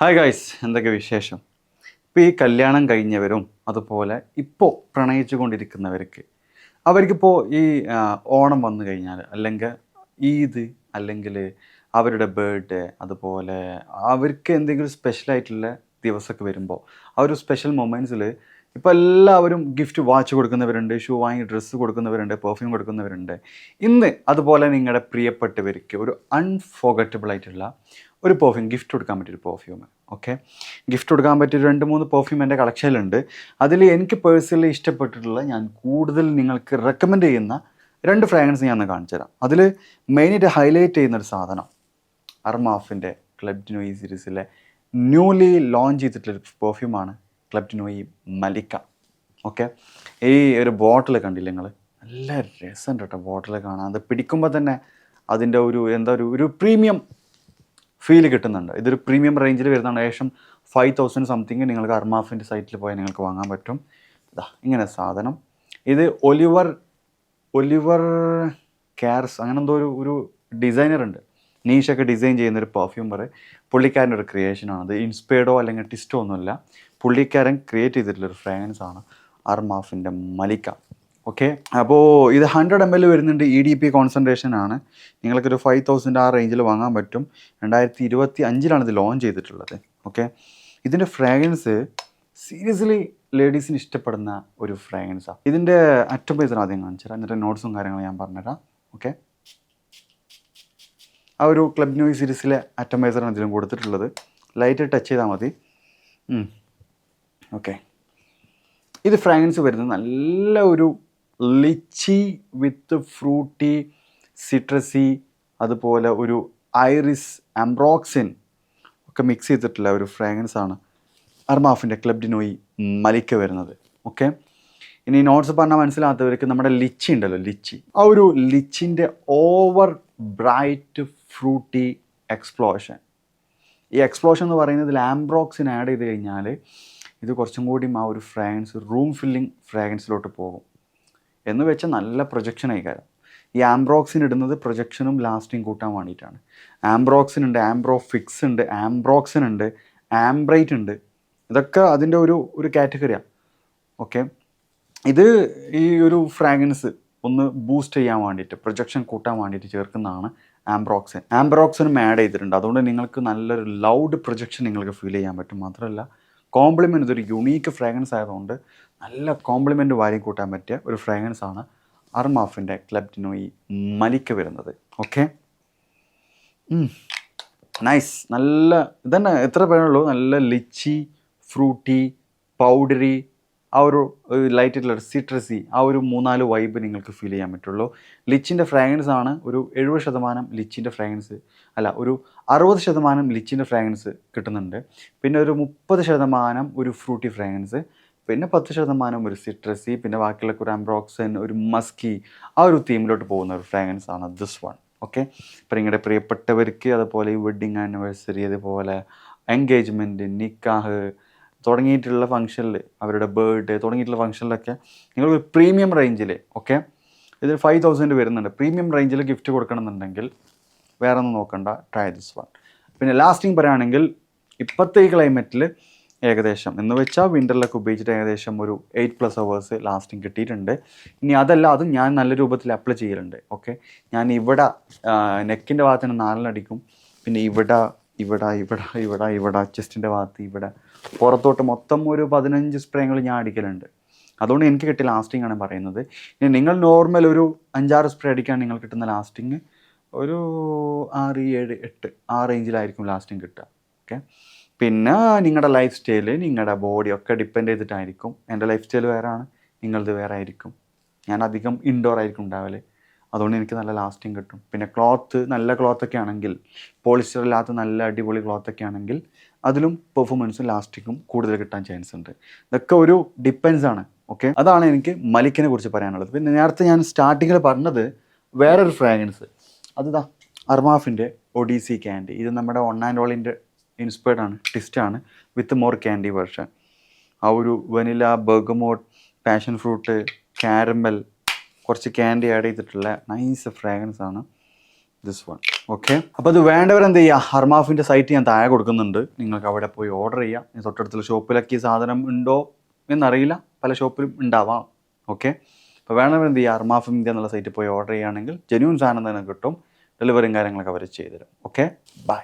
Hi guys, എന്തൊക്കെ വിശേഷം? ഇപ്പോൾ ഈ കല്യാണം കഴിഞ്ഞവരും അതുപോലെ ഇപ്പോൾ പ്രണയിച്ചു കൊണ്ടിരിക്കുന്നവർക്ക് അവർക്കിപ്പോൾ ഈ ഓണം വന്നു കഴിഞ്ഞാൽ അല്ലെങ്കിൽ ഈദ് അല്ലെങ്കിൽ അവരുടെ ബർത്ത്ഡേ അതുപോലെ അവർക്ക് എന്തെങ്കിലും സ്പെഷ്യലായിട്ടുള്ള ദിവസമൊക്കെ വരുമ്പോൾ ആ ഒരു സ്പെഷ്യൽ മൊമെൻറ്റ്സിൽ ഇപ്പോൾ എല്ലാവരും ഗിഫ്റ്റ് വാച്ച് കൊടുക്കുന്നവരുണ്ട്, ഷൂ വാങ്ങി ഡ്രസ്സ് കൊടുക്കുന്നവരുണ്ട്, പെർഫ്യൂം കൊടുക്കുന്നവരുണ്ട്. ഇന്ന് അതുപോലെ നിങ്ങളുടെ പ്രിയപ്പെട്ടവർക്ക് ഒരു അൺഫോർഗറ്റബിൾ ആയിട്ടുള്ള ഒരു പെർഫ്യൂം ഗിഫ്റ്റ് കൊടുക്കാൻ പറ്റിയൊരു പെർഫ്യൂം. ഓക്കെ, ഗിഫ്റ്റ് കൊടുക്കാൻ പറ്റിയൊരു 2-3 പെർഫ്യൂം എൻ്റെ കളക്ഷനിലുണ്ട്. അതിൽ എനിക്ക് പേഴ്സണലി ഇഷ്ടപ്പെട്ടിട്ടുള്ള ഞാൻ കൂടുതൽ നിങ്ങൾക്ക് റെക്കമെൻഡ് ചെയ്യുന്ന 2 ഫ്രാഗ്രൻസ് ഞാൻ കാണിച്ചു തരാം. അതിൽ മെയിനായിട്ട് ഹൈലൈറ്റ് ചെയ്യുന്നൊരു സാധനം അർമാഫിൻ്റെ ക്ലബ് ഡി നോയി സീരീസിലെ ന്യൂലി ലോഞ്ച് ചെയ്തിട്ടുള്ളൊരു പെർഫ്യൂമാണ് club de nuit Maleka. Okay, ഈ ഒരു ബോട്ടിൽ കണ്ടില്ല നിങ്ങൾ? നല്ല രസമുണ്ട് കേട്ടോ ബോട്ടിൽ കാണാൻ. അത് പിടിക്കുമ്പോൾ തന്നെ അതിൻ്റെ ഒരു പ്രീമിയം ഫീൽ കിട്ടുന്നുണ്ട്. ഇതൊരു പ്രീമിയം റേഞ്ചിൽ വരുന്നതാണ്. ഏകദേശം 5,000 സംതിങ് നിങ്ങൾക്ക് അർമാഫിൻ്റെ സൈറ്റിൽ പോയാൽ നിങ്ങൾക്ക് വാങ്ങാൻ പറ്റും. ഇതാ ഇങ്ങനെ സാധനം. ഇത് ഒലിവർ കാർസ് അങ്ങനെ എന്തോ ഒരു ഡിസൈനർ ഉണ്ട്, നീഷൊക്കെ ഡിസൈൻ ചെയ്യുന്നൊരു പെർഫ്യൂമർ. പുള്ളിക്കാരൻ്റെ ഒരു ക്രിയേഷനാണ്. അത് ഇൻസ്പയർഡോ അല്ലെങ്കിൽ ടിസ്റ്റോ ഒന്നുമില്ല, പുള്ളിക്കാരൻ ക്രിയേറ്റ് ചെയ്തിട്ടുള്ളൊരു ഫ്രാഗ്രൻസ് ആണ് അർമാഫിൻ്റെ മലിക്ക. ഓക്കെ, അപ്പോൾ ഇത് 100 ml വരുന്നുണ്ട്. EDP കോൺസെൻട്രേഷൻ ആണ്. നിങ്ങൾക്കൊരു 5,000 ആ റേഞ്ചിൽ വാങ്ങാൻ പറ്റും. 2025 ഇത് ലോഞ്ച് ചെയ്തിട്ടുള്ളത്. ഓക്കെ, ഇതിൻ്റെ ഫ്രാഗ്രൻസ് സീരിയസ്ലി ലേഡീസിന് ഇഷ്ടപ്പെടുന്ന ഒരു ഫ്രാഗ്രൻസാണ്. ഇതിൻ്റെ അറ്റോമൈസർ ആദ്യം കാണിച്ചു തരാം, എന്നിട്ട് നോട്ട്സും കാര്യങ്ങളും ഞാൻ പറഞ്ഞുതരാം. ഓക്കെ, ആ ഒരു ക്ലബ് നോയി സീരീസിലെ അറ്റോമൈസറാണ് ഇതിലും കൊടുത്തിട്ടുള്ളത്. ലൈറ്റ് ടച്ച് ചെയ്താൽ മതി. ഓക്കെ, ഇത് ഫ്രാഗ്രൻസ് വരുന്നത് നല്ല ഒരു ലിച്ചി വിത്ത് ഫ്രൂട്ടി സിട്രസി അതുപോലെ ഒരു ഐറിസ് ആംബ്രോക്സിൻ ഒക്കെ മിക്സ് ചെയ്തിട്ടുള്ള ഒരു ഫ്രാഗ്രൻസ് ആണ് അർമാഫിൻ്റെ ക്ലബ് ഡി നോയി മലിക്ക വരുന്നത്. ഓക്കെ, ഇനി നോട്ട്സ് പറഞ്ഞാൽ മനസ്സിലാത്തവർക്ക് നമ്മുടെ ലിച്ചി ഉണ്ടല്ലോ, ലിച്ചി, ആ ഒരു ലിച്ചിൻ്റെ ഓവർ ബ്രൈറ്റ് ഫ്രൂട്ടി എക്സ്പ്ലോഷൻ. ഈ എക്സ്പ്ലോഷൻ എന്ന് പറയുന്നതിൽ ആംബ്രോക്സിൻ ആഡ് ചെയ്ത് കഴിഞ്ഞാൽ ഇത് കുറച്ചും കൂടിയും ആ ഒരു ഫ്രാഗ്രൻസ് റൂം ഫില്ലിങ് ഫ്രാഗ്രൻസിലോട്ട് പോകും. എന്ന് വെച്ചാൽ നല്ല പ്രൊജക്ഷൻ ആയിക്കാരം. ഈ ആംബ്രോക്സിൻ ഇടുന്നത് പ്രൊജക്ഷനും ലാസ്റ്റിങ് കൂട്ടാൻ വേണ്ടിയിട്ടാണ്. ആംബ്രോക്സിൻ ഉണ്ട്, ആംബ്രോഫിക്സ് ഉണ്ട്, ആംബ്രോക്സിൻ ഉണ്ട്, ആംബ്രൈറ്റ് ഉണ്ട്. ഇതൊക്കെ അതിൻ്റെ ഒരു കാറ്റഗറിയാണ്. ഓക്കെ, ഇത് ഈ ഒരു ഫ്രാഗ്രൻസ് ഒന്ന് ബൂസ്റ്റ് ചെയ്യാൻ വേണ്ടിയിട്ട് പ്രൊജക്ഷൻ കൂട്ടാൻ വേണ്ടിയിട്ട് ചേർക്കുന്നതാണ് ആംബ്രോക്സിൻ. ആംബ്രോക്സിനും ആഡ് ചെയ്തിട്ടുണ്ട്. അതുകൊണ്ട് നിങ്ങൾക്ക് നല്ലൊരു ലൗഡ് പ്രൊജക്ഷൻ നിങ്ങൾക്ക് ഫീൽ ചെയ്യാൻ പറ്റും. മാത്രമല്ല കോംപ്ലിമെൻറ്റ്, ഇതൊരു യുണീക്ക് ഫ്രാഗ്രൻസ് ആയതുകൊണ്ട് നല്ല കോംപ്ലിമെൻറ്റ് വാരി കൂട്ടാൻ പറ്റിയ ഒരു ഫ്രാഗ്രൻസ് ആണ് അർമാഫിൻ്റെ ക്ലബ് ഡി നോയി മലിക്ക വരുന്നത്. Okay, nice. നല്ല ഇതന്നെ എത്ര പേരുള്ളൂ. നല്ല ലിച്ചി ഫ്രൂട്ടി പൗഡറി ആ ഒരു ലൈറ്റായിട്ടുള്ള സിട്രസി ആ ഒരു 3-4 വൈബ് നിങ്ങൾക്ക് ഫീൽ ചെയ്യാൻ പറ്റുള്ളൂ. ലിച്ചിൻ്റെ ഫ്രാഗ്രൻസ് ആണ്. ഒരു 70% ലിച്ചിൻ്റെ ഫ്രാഗ്രൻസ് അല്ല, ഒരു 60% ലിച്ചിൻ്റെ ഫ്രാഗ്രൻസ് കിട്ടുന്നുണ്ട്. പിന്നെ ഒരു 30% ഒരു ഫ്രൂട്ടി ഫ്രാഗ്രൻസ്, പിന്നെ 10% ഒരു സിട്രസി, പിന്നെ ബാക്കിയുള്ള ഒരു ആംബ്രോക്സൻ, ഒരു മസ്കി ആ ഒരു തീമിലോട്ട് പോകുന്ന ഒരു ഫ്രാഗ്രൻസ് ആണ് ദിസ് വൺ. ഓക്കെ, ഇപ്പം നിങ്ങളുടെ പ്രിയപ്പെട്ടവർക്ക് അതുപോലെ ഈ വെഡ്ഡിങ് ആനിവേഴ്സറി അതുപോലെ എൻഗേജ്മെൻറ്റ് നിക്കാഹ് തുടങ്ങിയിട്ടുള്ള ഫംഗ്ഷനിൽ, അവരുടെ ബർത്ത്ഡേ തുടങ്ങിയിട്ടുള്ള ഫംഗ്ഷനിലൊക്കെ നിങ്ങൾ ഒരു പ്രീമിയം റേഞ്ചിൽ, ഓക്കെ, ഇതിൽ 5,000 വരുന്നുണ്ട്. പ്രീമിയം റേഞ്ചിൽ ഗിഫ്റ്റ് കൊടുക്കണമെന്നുണ്ടെങ്കിൽ വേറെ ഒന്നും നോക്കണ്ട, ട്രൈ ദിസ് വൺ. പിന്നെ ലാസ്റ്റിങ് പറയുകയാണെങ്കിൽ ഇപ്പോഴത്തെ ഈ ക്ലൈമറ്റിൽ ഏകദേശം എന്ന് വെച്ചാൽ വിൻ്ററിലൊക്കെ ഉപയോഗിച്ചിട്ട് ഏകദേശം ഒരു 8+ hours ലാസ്റ്റിങ് കിട്ടിയിട്ടുണ്ട്. ഇനി അതല്ല, അതും ഞാൻ നല്ല രൂപത്തിൽ അപ്ലൈ ചെയ്യലുണ്ട്. ഓക്കെ, ഞാൻ ഇവിടെ നെക്കിൻ്റെ ഭാഗത്തിന് 4 അടിക്കും, പിന്നെ ഇവിടെ ചെസ്റ്റിൻ്റെ ഭാഗത്ത് ഇവിടെ പുറത്തോട്ട് മൊത്തം ഒരു 15 സ്പ്രേകൾ ഞാൻ അടിക്കലുണ്ട്. അതുകൊണ്ട് എനിക്ക് കിട്ടിയ ലാസ്റ്റിംഗ് ആണ് പറയുന്നത്. ഇനി നിങ്ങൾ നോർമൽ ഒരു 5-6 സ്പ്രേ അടിക്കാൻ നിങ്ങൾ കിട്ടുന്ന ലാസ്റ്റിങ് ഒരു 6, 7, 8 ആ റേഞ്ചിലായിരിക്കും ലാസ്റ്റിംഗ് കിട്ടുക. ഓക്കെ, പിന്നെ നിങ്ങളുടെ ലൈഫ് സ്റ്റൈല് നിങ്ങളുടെ ബോഡി ഒക്കെ ഡിപ്പെൻഡ് ചെയ്തിട്ടായിരിക്കും. എൻ്റെ ലൈഫ് സ്റ്റൈൽ വേറെയാണ്, നിങ്ങളത് വേറെ ആയിരിക്കും. ഞാൻ അധികം ഇൻഡോർ ആയിരിക്കും ഉണ്ടാവല്, അതുകൊണ്ട് എനിക്ക് നല്ല ലാസ്റ്റിംഗ് കിട്ടും. പിന്നെ ക്ലോത്ത് നല്ല ക്ലോത്തൊക്കെ ആണെങ്കിൽ, പോളിസ്റ്റർ ഇല്ലാത്ത നല്ല അടിപൊളി ക്ലോത്തൊക്കെ ആണെങ്കിൽ അതിലും പെർഫോമൻസും ലാസ്റ്റിങ്ങും കൂടുതൽ കിട്ടാൻ ചാൻസ് ഉണ്ട്. ഇതൊക്കെ ഒരു ഡിപ്പെൻസ് ആണ്. ഓക്കെ, അതാണ് എനിക്ക് മലിക്കിനെ കുറിച്ച് പറയാനുള്ളത്. പിന്നെ നേരത്തെ ഞാൻ സ്റ്റാർട്ടിങ്ങിൽ പറഞ്ഞത് വേറൊരു ഫ്രാഗ്രൻസ്, അതിതാ അർമാഫിൻ്റെ ഒഡീസി ക്യാൻഡി. ഇത് നമ്മുടെ ONE AND ALLൻ്റെ ഇൻസ്പയർഡ് ആണ്, ട്വിസ്റ്റാണ്, വിത്ത് മോർ ക്യാൻഡി വെർഷൻ. ആ ഒരു vanilla, bergamot, passion fruit, caramel, കുറച്ച് ക്യാൻഡി ആഡ് ചെയ്തിട്ടുള്ള നൈസ് ഫ്രാഗ്രൻസ് ആണ് ദിസ് വൺ. ഓക്കെ, അപ്പോൾ അത് വേണ്ടവരെന്ത് ചെയ്യുക, ഹർമാഫിൻ്റെ സൈറ്റ് ഞാൻ താഴെ കൊടുക്കുന്നുണ്ട്, നിങ്ങൾക്ക് അവിടെ പോയി ഓർഡർ ചെയ്യാം. തൊട്ടടുത്തുള്ള ഷോപ്പിലൊക്കെ ഈ സാധനം ഉണ്ടോ എന്നറിയില്ല, പല ഷോപ്പിലും ഉണ്ടാവാം. ഓക്കെ, അപ്പോൾ വേണമെന്ത് ചെയ്യുക, ഹർമാഫ് ഇന്ത്യ എന്നുള്ള സൈറ്റിൽ പോയി ഓർഡർ ചെയ്യുകയാണെങ്കിൽ ജെന്യൂൻ സാധനം തന്നെ കിട്ടും. ഡെലിവറിയും കാര്യങ്ങളൊക്കെ അവർ ചെയ്തുതരും. Okay, by.